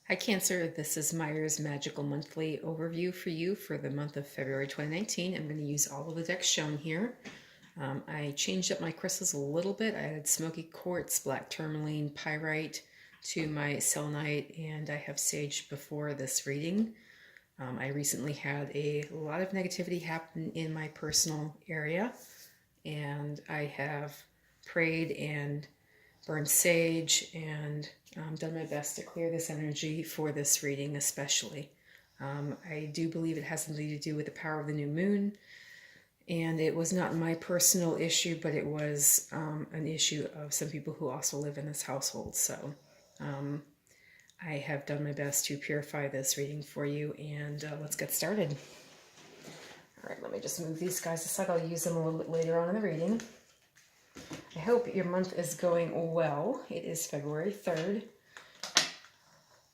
Hi Cancer, this is Myers Magical Monthly Overview for you for the month of February 2019. I'm going to use all of the decks shown here. I changed up my crystals a little bit. I added smoky quartz, black tourmaline, pyrite to my selenite, and I have sage before this reading. I recently had a lot of negativity happen in my personal area, and I have prayed and burned sage and done my best to clear this energy for this reading especially. I do believe it has something to do with the power of the new moon, and it was not my personal issue, but it was an issue of some people who also live in this household. So I have done my best to purify this reading for you, and let's get started. All right, let me just move these guys aside. I'll use them a little bit later on in the reading. I hope your month is going well. It is February 3rd,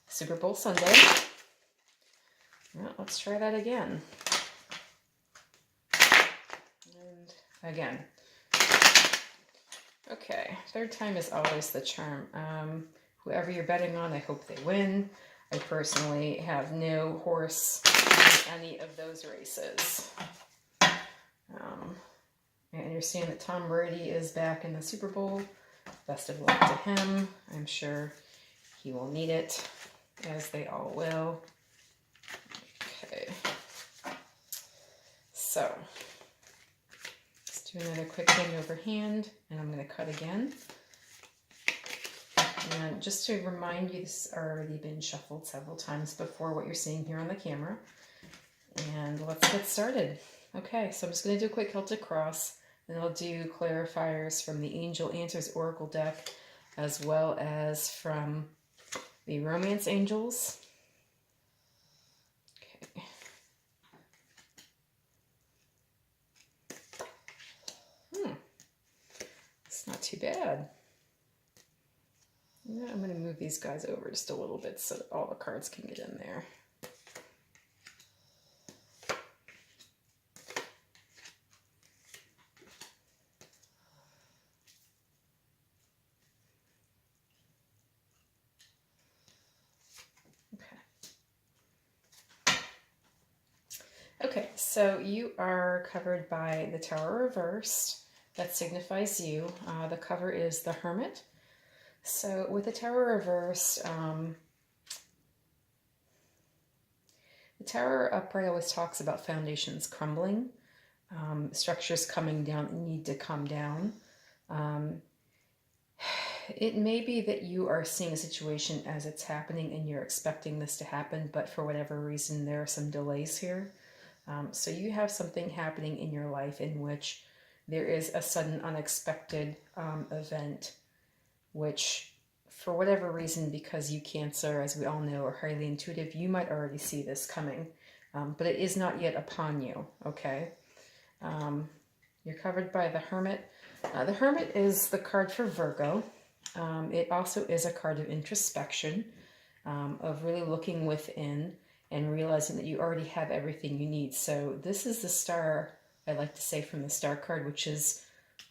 Super Bowl Sunday. Well, let's try that again. And again. Okay, third time is always the charm. Whoever you're betting on, I hope they win. I personally have no horse in any of those races. I understand that Tom Brady is back in the Super Bowl. Best of luck to him. I'm sure he will need it, as they all will. Okay. So, let's do another quick hand over hand, and I'm going to cut again. And just to remind you, this has already been shuffled several times before what you're seeing here on the camera. And let's get started. Okay, so I'm just going to do a quick Celtic cross, and I'll do clarifiers from the Angel Answers Oracle deck, as well as from the Romance Angels. Okay. It's not too bad. Yeah, I'm going to move these guys over just a little bit so that all the cards can get in there. Okay, so you are covered by the Tower reversed. That signifies you. The cover is the Hermit. So with the Tower reversed, the Tower upright always talks about foundations crumbling, structures coming down that need to come down. It may be that you are seeing a situation as it's happening and you're expecting this to happen, but for whatever reason there are some delays here. So you have something happening in your life in which there is a sudden unexpected event, which for whatever reason, because you Cancer, as we all know, are highly intuitive, you might already see this coming, but it is not yet upon you, okay? You're covered by the Hermit. The Hermit is the card for Virgo. It also is a card of introspection, of really looking within and realizing that you already have everything you need. So this is the star, I like to say, from the star card, which is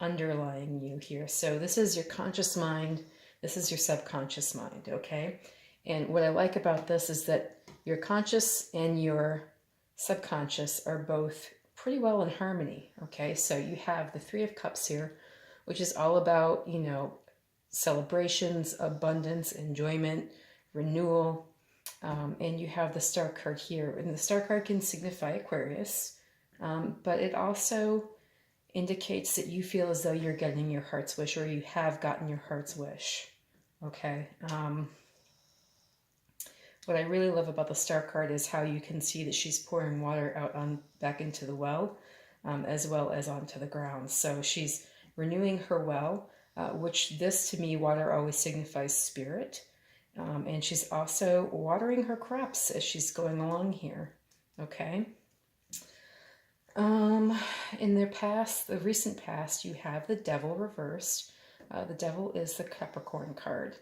underlying you here. So this is your conscious mind. This is your subconscious mind, okay? And what I like about this is that your conscious and your subconscious are both pretty well in harmony, okay? So you have the Three of Cups here, which is all about, you know, celebrations, abundance, enjoyment, renewal, and you have the Star card here. And the Star card can signify Aquarius, but it also indicates that you feel as though you're getting your heart's wish, or you have gotten your heart's wish, okay? What I really love about the Star card is how you can see that she's pouring water out back into the well, as well as onto the ground. So she's renewing her well, which this to me, water always signifies spirit. And she's also watering her crops as she's going along here, okay? In their past, the recent past, you have the Devil reversed. The Devil is the Capricorn card.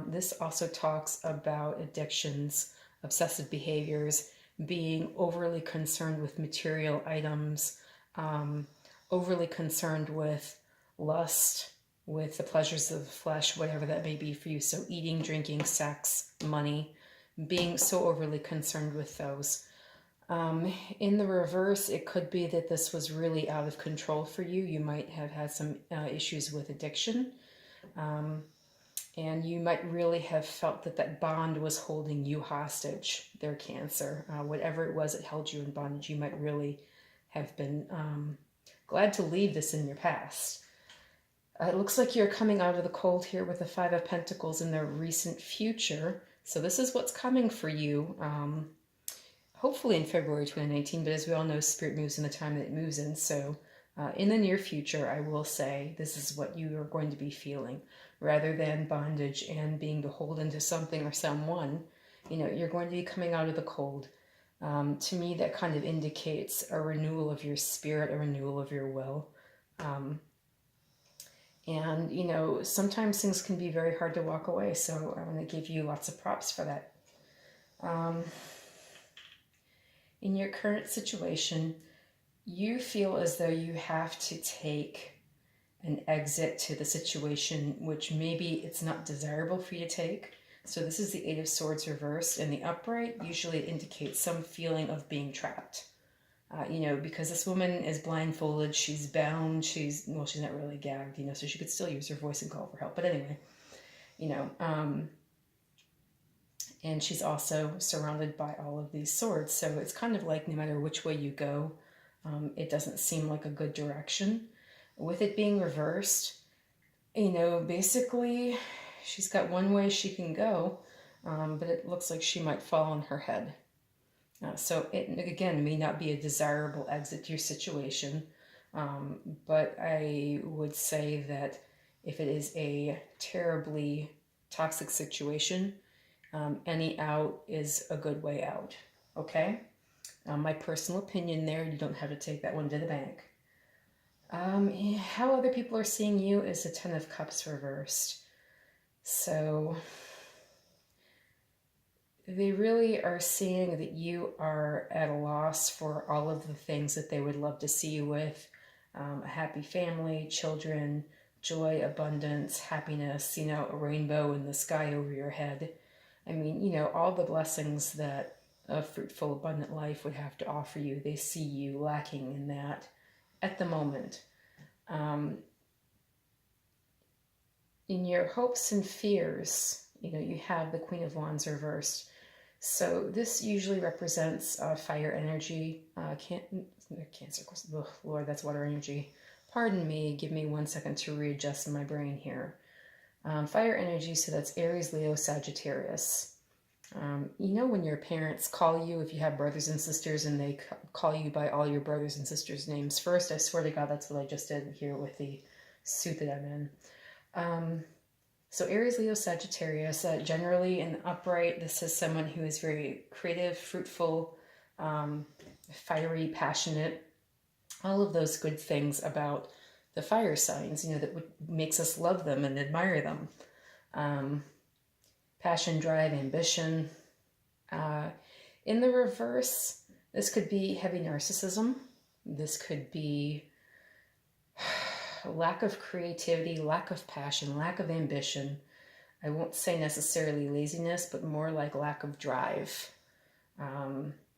This also talks about addictions, obsessive behaviors, being overly concerned with material items, overly concerned with lust, with the pleasures of the flesh, whatever that may be for you. So eating, drinking, sex, money, being so overly concerned with those. In the reverse, it could be that this was really out of control for you. You might have had some issues with addiction. And you might really have felt that that bond was holding you hostage, their Cancer. Whatever it was that held you in bondage, you might really have been glad to leave this in your past. It looks like you're coming out of the cold here with the Five of Pentacles in the recent future. So this is what's coming for you, hopefully in February 2019. But as we all know, Spirit moves in the time that it moves in. So in the near future, I will say this is what you are going to be feeling. Rather than bondage and being beholden to something or someone, you know, you're going to be coming out of the cold. To me, that kind of indicates a renewal of your spirit, a renewal of your will. And, you know, sometimes things can be very hard to walk away. So I want to give you lots of props for that. In your current situation, you feel as though you have to take an exit to the situation, which maybe it's not desirable for you to take. So this is the Eight of Swords reversed, and the upright usually indicates some feeling of being trapped. You know, because this woman is blindfolded, she's bound, well, she's not really gagged, you know, so she could still use her voice and call for help. But anyway, you know, and she's also surrounded by all of these swords. So it's kind of like no matter which way you go, it doesn't seem like a good direction. With it being reversed, you know, basically she's got one way she can go, but it looks like she might fall on her head. So it, again, may not be a desirable exit to your situation, but I would say that if it is a terribly toxic situation, any out is a good way out, okay? My personal opinion there, you don't have to take that one to the bank. How other people are seeing you is the Ten of Cups reversed. So they really are seeing that you are at a loss for all of the things that they would love to see you with. A happy family, children, joy, abundance, happiness, you know, a rainbow in the sky over your head. I mean, you know, all the blessings that a fruitful, abundant life would have to offer you. They see you lacking in that at the moment. In your hopes and fears, you know, you have the Queen of Wands reversed. So this usually represents fire energy, Cancer, ugh, Lord, that's water energy. Pardon me, give me 1 second to readjust my brain here. Fire energy, so that's Aries, Leo, Sagittarius. You know when your parents call you, if you have brothers and sisters, and they call you by all your brothers and sisters' names first, I swear to God, that's what I just did here with the suit that I'm in. So Aries, Leo, Sagittarius, generally in the upright, this is someone who is very creative, fruitful, fiery, passionate, all of those good things about the fire signs, you know, that makes us love them and admire them. Passion, drive, ambition. In the reverse, this could be heavy narcissism. This could be lack of creativity, lack of passion, lack of ambition. I won't say necessarily laziness, but more like lack of drive.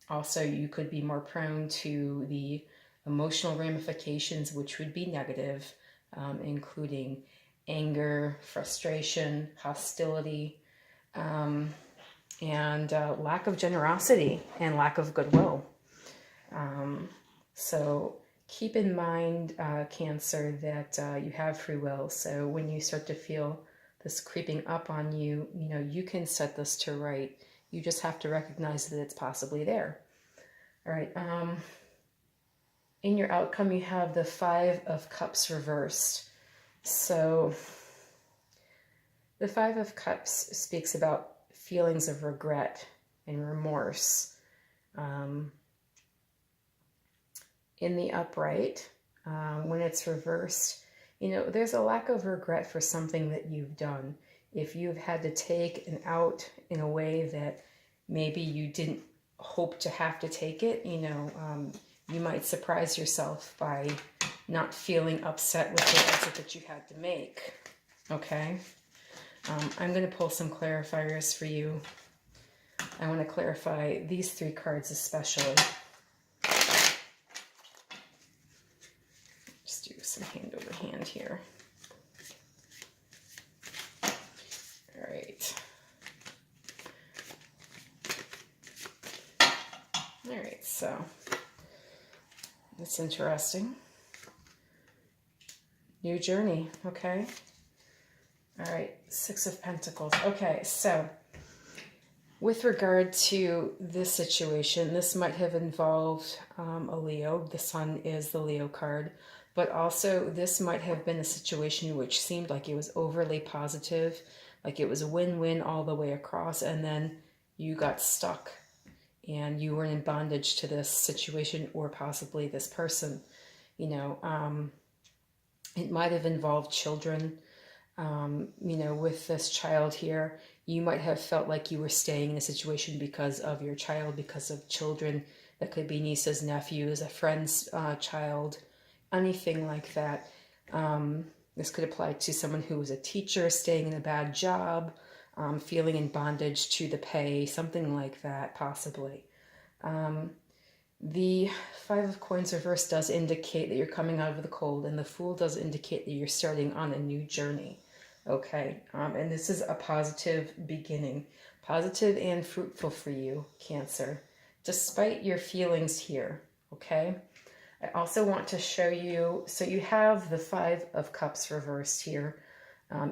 Also, you could be more prone to the emotional ramifications, which would be negative, including anger, frustration, hostility, and lack of generosity and lack of goodwill. So keep in mind, Cancer, that you have free will. So when you start to feel this creeping up on you, you know, you can set this to right. You just have to recognize that it's possibly there. All right. In your outcome, you have the Five of Cups reversed. So the Five of Cups speaks about feelings of regret and remorse. In the upright, when it's reversed, you know, there's a lack of regret for something that you've done. If you've had to take an out in a way that maybe you didn't hope to have to take it, you know, you might surprise yourself by not feeling upset with the exit that you had to make, okay? I'm going to pull some clarifiers for you. I want to clarify these 3 cards especially. Just do some hand over hand here. All right. All right, so that's interesting. New journey, okay. All right, 6 of Pentacles. Okay, so with regard to this situation, this might have involved a Leo. The Sun is the Leo card. But also this might have been a situation which seemed like it was overly positive, like it was a win-win all the way across, and then you got stuck and you were in bondage to this situation or possibly this person. You know, it might have involved children. You know, with this child here, you might have felt like you were staying in a situation because of your child, because of children. That could be nieces, nephews, a friend's child, anything like that. This could apply to someone who was a teacher, staying in a bad job, feeling in bondage to the pay, something like that, possibly. The 5 of Coins reverse does indicate that you're coming out of the cold, and the Fool does indicate that you're starting on a new journey. Okay, and this is a positive beginning, positive and fruitful for you, Cancer, despite your feelings here, okay? I also want to show you, so you have the 5 of Cups reversed here.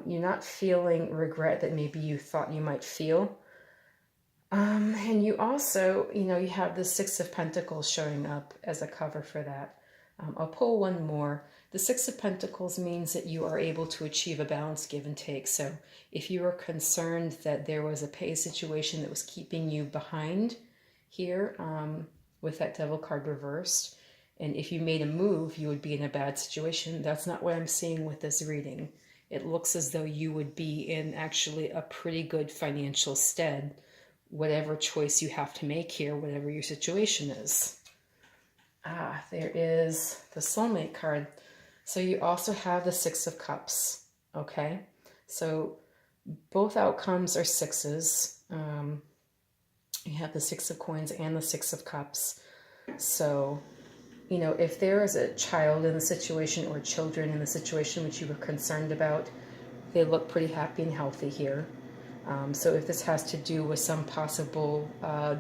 You're not feeling regret that maybe you thought you might feel. And you also, you know, you have the 6 of Pentacles showing up as a cover for that. I'll pull one more. The 6 of Pentacles means that you are able to achieve a balanced give and take. So if you were concerned that there was a pay situation that was keeping you behind here with that Devil card reversed, and if you made a move, you would be in a bad situation. That's not what I'm seeing with this reading. It looks as though you would be in actually a pretty good financial stead, whatever choice you have to make here, whatever your situation is. There is the Soulmate card. So you also have the 6 of Cups, okay? So both outcomes are 6s. You have the 6 of Coins and the 6 of Cups. So, you know, if there is a child in the situation or children in the situation which you were concerned about, they look pretty happy and healthy here. So if this has to do with some possible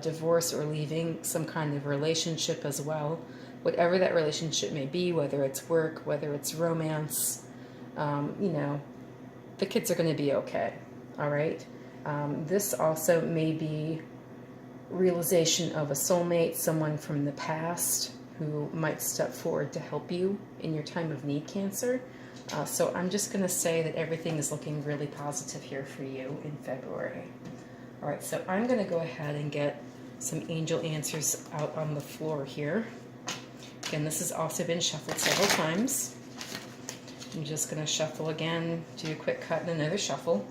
divorce or leaving some kind of relationship as well, whatever that relationship may be, whether it's work, whether it's romance, you know, the kids are going to be okay, all right? This also may be realization of a soulmate, someone from the past who might step forward to help you in your time of need, Cancer. So I'm just going to say that everything is looking really positive here for you in February. All right, so I'm going to go ahead and get some angel answers out on the floor here. Again, this has also been shuffled several times. I'm just going to shuffle again, do a quick cut and another shuffle.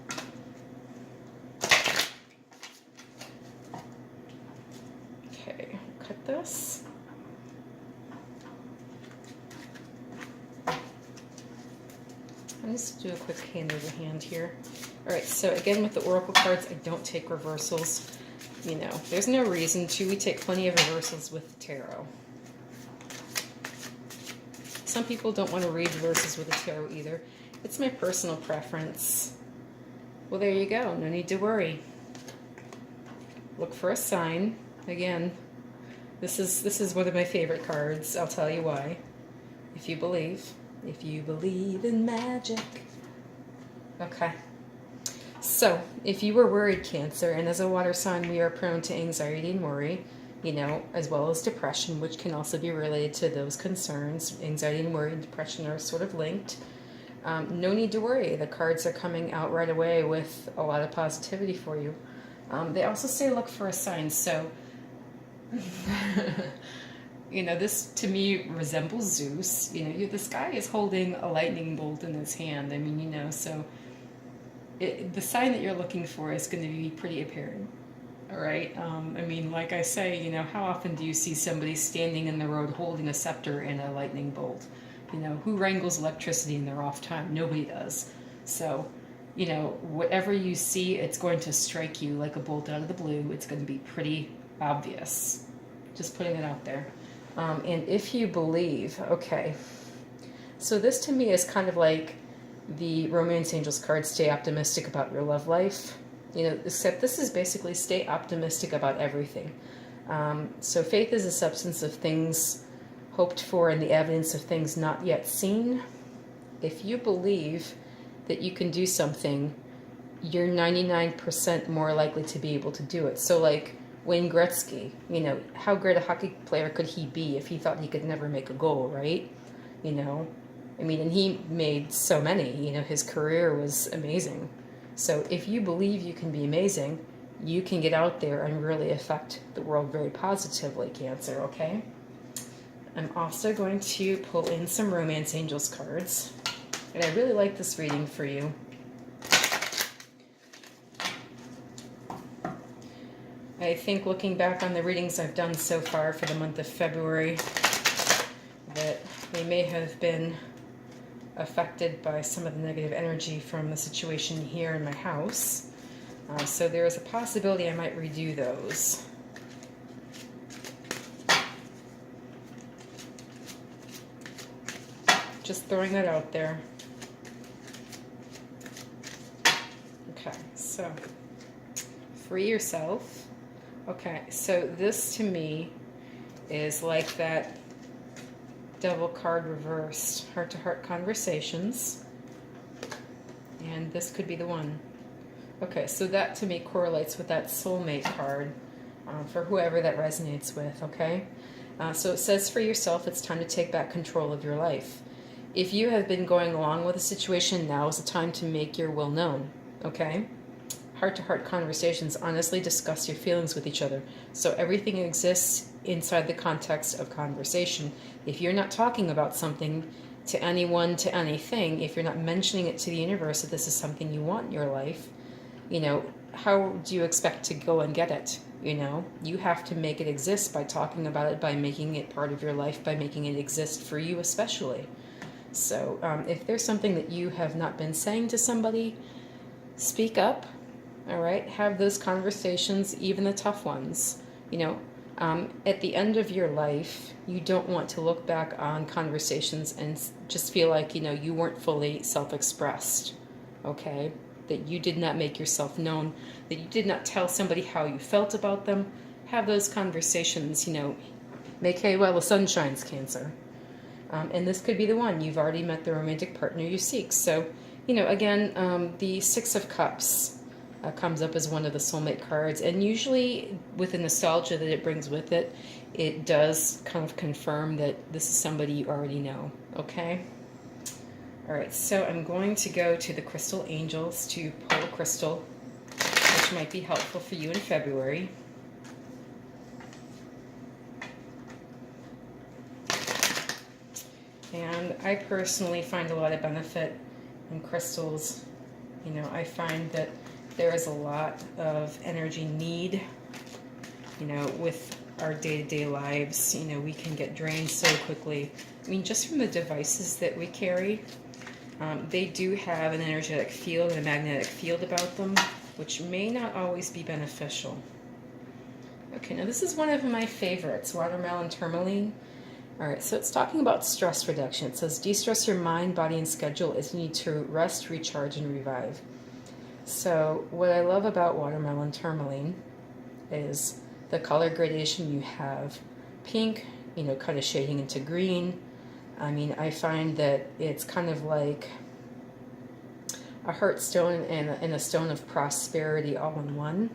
Okay, cut this. I'm just do a quick hand over hand here. All right, so again with the Oracle cards, I don't take reversals. You know, there's no reason to. We take plenty of reversals with tarot. Some people don't want to read reversals with a tarot either. It's my personal preference. Well, there you go. No need to worry. Look for a sign. Again, this is one of my favorite cards. I'll tell you why. If you believe. If you believe in magic. Okay. So, if you were worried, Cancer, and as a water sign, we are prone to anxiety and worry, you know, as well as depression, which can also be related to those concerns. Anxiety and worry and depression are sort of linked. No need to worry. The cards are coming out right away with a lot of positivity for you. They also say look for a sign. So, you know, this to me resembles Zeus. You know, this guy is holding a lightning bolt in his hand. I mean, you know, so the sign that you're looking for is going to be pretty apparent. All right. I mean, like I say, you know, how often do you see somebody standing in the road holding a scepter and a lightning bolt? You know, who wrangles electricity in their off time? Nobody does. So, you know, whatever you see, it's going to strike you like a bolt out of the blue. It's going to be pretty obvious. Just putting it out there. And if you believe, okay, so this to me is kind of like the Romance Angels card, stay optimistic about your love life. You know, except this is basically stay optimistic about everything. So faith is a substance of things hoped for and the evidence of things not yet seen. If you believe that you can do something, you're 99% more likely to be able to do it. So like Wayne Gretzky, you know, how great a hockey player could he be if he thought he could never make a goal, right? You know, I mean, and he made so many, you know, his career was amazing. So if you believe you can be amazing, you can get out there and really affect the world very positively, Cancer, okay? I'm also going to pull in some Romance Angels cards. And I really like this reading for you. I think looking back on the readings I've done so far for the month of February, that they may have been affected by some of the negative energy from the situation here in my house. So there is a possibility I might redo those. Just throwing that out there. Okay, so free yourself. Okay, so this to me is like that Devil card reversed, heart-to-heart conversations. And this could be the one. Okay, so that to me correlates with that soulmate card for whoever that resonates with, okay? So it says for yourself, it's time to take back control of your life. If you have been going along with a situation, now is the time to make your will known, okay? Heart-to-heart conversations, honestly discuss your feelings with each other. So everything exists inside the context of conversation. If you're not talking about something to anyone, to anything, if you're not mentioning it to the universe that this is something you want in your life, you know, how do you expect to go and get it? You know, you have to make it exist by talking about it, by making it part of your life, by making it exist for you especially. So if there's something that you have not been saying to somebody, speak up. All right, have those conversations, even the tough ones. You know, at the end of your life, you don't want to look back on conversations and just feel like, you know, you weren't fully self-expressed, okay? That you did not make yourself known, that you did not tell somebody how you felt about them. Have those conversations, you know, make hay while the sun shines, Cancer. And this could be the one. You've already met the romantic partner you seek. So, you know, again, the Six of Cups comes up as one of the soulmate cards, and usually with the nostalgia that it brings with it, it does kind of confirm that this is somebody you already know, okay? All right, so I'm going to go to the Crystal Angels to pull a crystal, which might be helpful for you in February. And I personally find a lot of benefit in crystals. You know, I find that there is a lot of energy need, you know, with our day-to-day lives. You know, we can get drained so quickly. I mean, just from the devices that we carry, they do have an energetic field and a magnetic field about them, which may not always be beneficial. Okay, now this is one of my favorites, Watermelon Tourmaline. All right, so it's talking about stress reduction. It says, de-stress your mind, body, and schedule as you need to rest, recharge, and revive. So what I love about Watermelon Tourmaline is the color gradation. You have pink, you know, kind of shading into green. I mean, I find that it's kind of like a heart stone and a stone of prosperity all in one.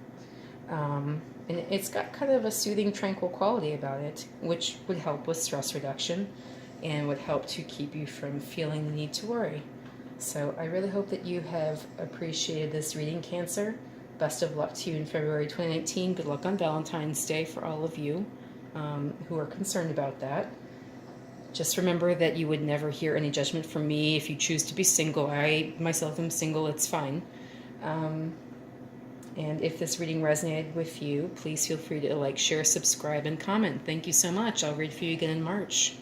And it's got kind of a soothing, tranquil quality about it, which would help with stress reduction and would help to keep you from feeling the need to worry. So I really hope that you have appreciated this reading, Cancer. Best of luck to you in February 2019. Good luck on Valentine's Day for all of you who are concerned about that. Just remember that you would never hear any judgment from me if you choose to be single. I myself am single, it's fine. And if this reading resonated with you, please feel free to like, share, subscribe, and comment. Thank you so much. I'll read for you again in March.